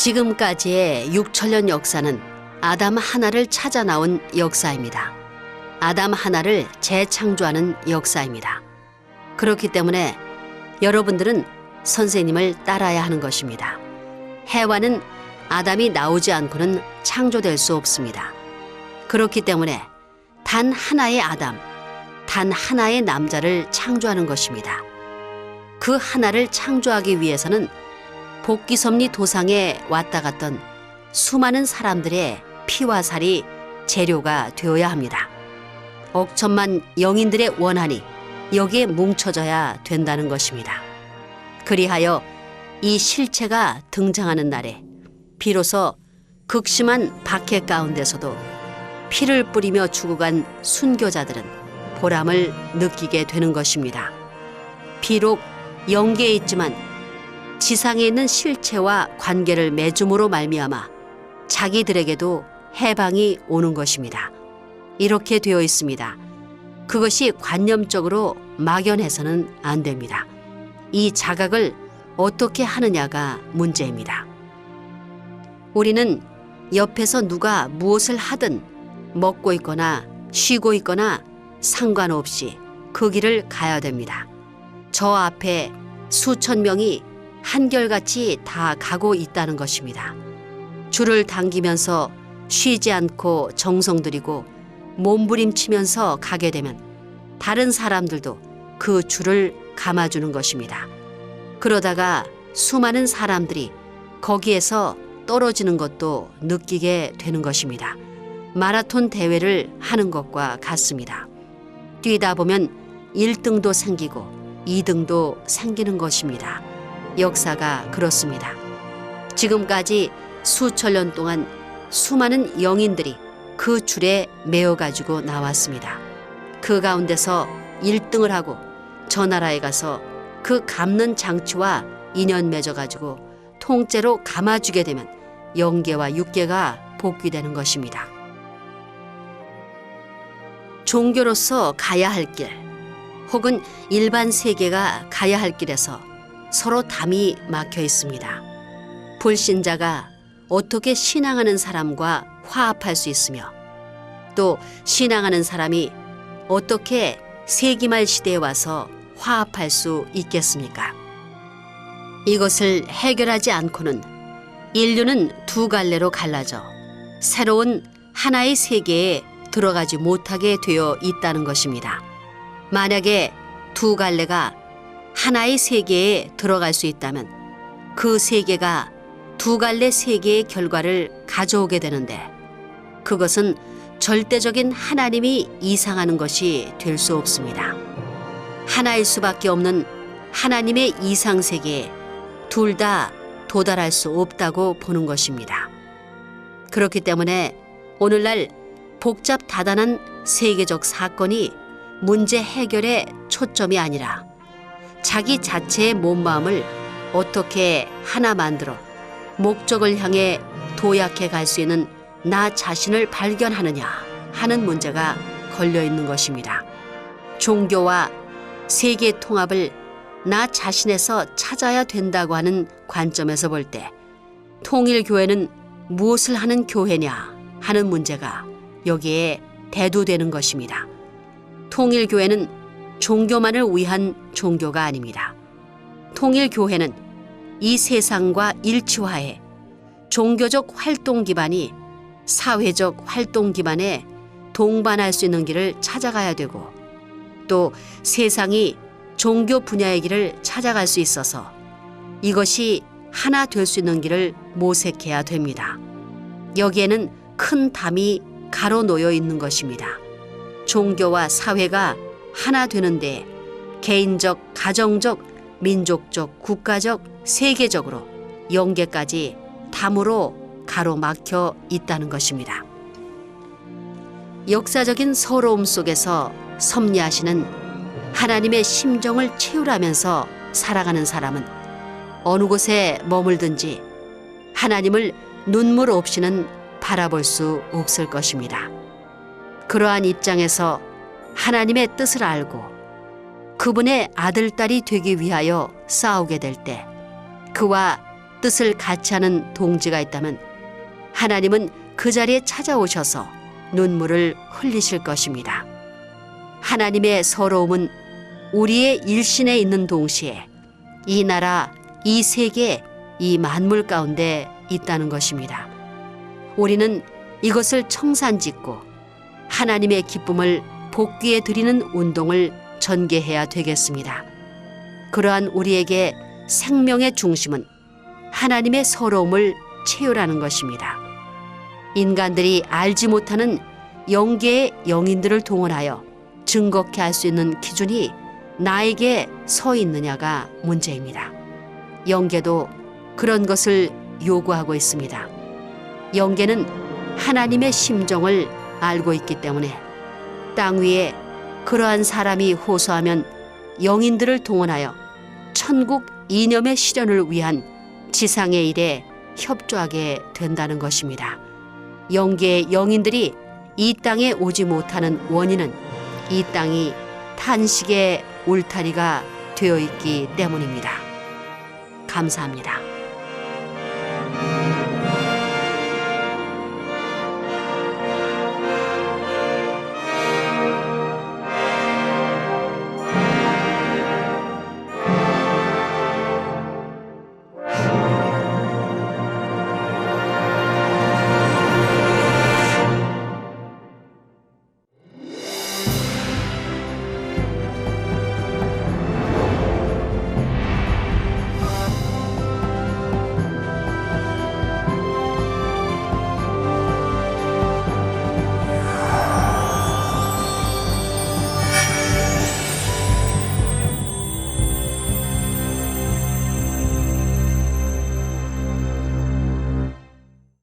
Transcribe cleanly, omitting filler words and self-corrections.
지금까지의 6천년 역사는 아담 하나를 찾아 나온 역사입니다. 아담 하나를 재창조하는 역사입니다. 그렇기 때문에 여러분들은 선생님을 따라야 하는 것입니다. 해와는 아담이 나오지 않고는 창조될 수 없습니다. 그렇기 때문에 단 하나의 아담, 단 하나의 남자를 창조하는 것입니다. 그 하나를 창조하기 위해서는 복기섭리 도상에 왔다 갔던 수많은 사람들의 피와 살이 재료가 되어야 합니다. 억천만 영인들의 원한이 여기에 뭉쳐져야 된다는 것입니다. 그리하여 이 실체가 등장하는 날에 비로소 극심한 박해 가운데서도 피를 뿌리며 죽어간 순교자들은 보람을 느끼게 되는 것입니다. 비록 영계에 있지만 지상에 있는 실체와 관계를 맺음으로 말미암아 자기들에게도 해방이 오는 것입니다. 이렇게 되어 있습니다. 그것이 관념적으로 막연해서는 안 됩니다. 이 자각을 어떻게 하느냐가 문제입니다. 우리는 옆에서 누가 무엇을 하든 먹고 있거나 쉬고 있거나 상관없이 그 길을 가야 됩니다. 저 앞에 수천 명이 한결같이 다 가고 있다는 것입니다. 줄을 당기면서 쉬지 않고 정성 들이고 몸부림치면서 가게 되면 다른 사람들도 그 줄을 감아주는 것입니다. 그러다가 수많은 사람들이 거기에서 떨어지는 것도 느끼게 되는 것입니다. 마라톤 대회를 하는 것과 같습니다. 뛰다 보면 1등도 생기고 2등도 생기는 것입니다. 역사가 그렇습니다. 지금까지 수천 년 동안 수많은 영인들이 그 줄에 매어가지고 나왔습니다. 그 가운데서 1등을 하고 저 나라에 가서 그 감는 장치와 인연 맺어가지고 통째로 감아주게 되면 영계와 육계가 복귀되는 것입니다. 종교로서 가야 할 길, 혹은 일반 세계가 가야 할 길에서 서로 담이 막혀 있습니다. 불신자가 어떻게 신앙하는 사람과 화합할 수 있으며 또 신앙하는 사람이 어떻게 세기말 시대에 와서 화합할 수 있겠습니까? 이것을 해결하지 않고는 인류는 두 갈래로 갈라져 새로운 하나의 세계에 들어가지 못하게 되어 있다는 것입니다. 만약에 두 갈래가 하나의 세계에 들어갈 수 있다면 그 세계가 두 갈래 세계의 결과를 가져오게 되는데 그것은 절대적인 하나님이 이상하는 것이 될 수 없습니다. 하나일 수밖에 없는 하나님의 이상세계에 둘 다 도달할 수 없다고 보는 것입니다. 그렇기 때문에 오늘날 복잡 다단한 세계적 사건이 문제 해결의 초점이 아니라 자기 자체의 몸마음을 어떻게 하나 만들어 목적을 향해 도약해 갈 수 있는 나 자신을 발견하느냐 하는 문제가 걸려 있는 것입니다. 종교와 세계 통합을 나 자신에서 찾아야 된다고 하는 관점에서 볼 때 통일교회는 무엇을 하는 교회냐 하는 문제가 여기에 대두되는 것입니다. 통일교회는 종교만을 위한 종교가 아닙니다. 통일교회는 이 세상과 일치화해 종교적 활동 기반이 사회적 활동 기반에 동반할 수 있는 길을 찾아가야 되고 또 세상이 종교 분야의 길을 찾아갈 수 있어서 이것이 하나 될 수 있는 길을 모색해야 됩니다. 여기에는 큰 담이 가로놓여 있는 것입니다. 종교와 사회가 하나 되는데 개인적, 가정적, 민족적, 국가적, 세계적으로 영계까지 담으로 가로막혀 있다는 것입니다. 역사적인 서러움 속에서 섭리하시는 하나님의 심정을 채우라면서 살아가는 사람은 어느 곳에 머물든지 하나님을 눈물 없이는 바라볼 수 없을 것입니다. 그러한 입장에서 하나님의 뜻을 알고 그분의 아들, 딸이 되기 위하여 싸우게 될 때 그와 뜻을 같이 하는 동지가 있다면 하나님은 그 자리에 찾아오셔서 눈물을 흘리실 것입니다. 하나님의 서러움은 우리의 일신에 있는 동시에 이 나라, 이 세계, 이 만물 가운데 있다는 것입니다. 우리는 이것을 청산짓고 하나님의 기쁨을 복귀에 드리는 운동을 전개해야 되겠습니다. 그러한 우리에게 생명의 중심은 하나님의 서러움을 채우라는 것입니다. 인간들이 알지 못하는 영계의 영인들을 동원하여 증거케 할 수 있는 기준이 나에게 서 있느냐가 문제입니다. 영계도 그런 것을 요구하고 있습니다. 영계는 하나님의 심정을 알고 있기 때문에 땅 위에 그러한 사람이 호소하면 영인들을 동원하여 천국 이념의 실현을 위한 지상의 일에 협조하게 된다는 것입니다. 영계의 영인들이 이 땅에 오지 못하는 원인은 이 땅이 탄식의 울타리가 되어 있기 때문입니다. 감사합니다.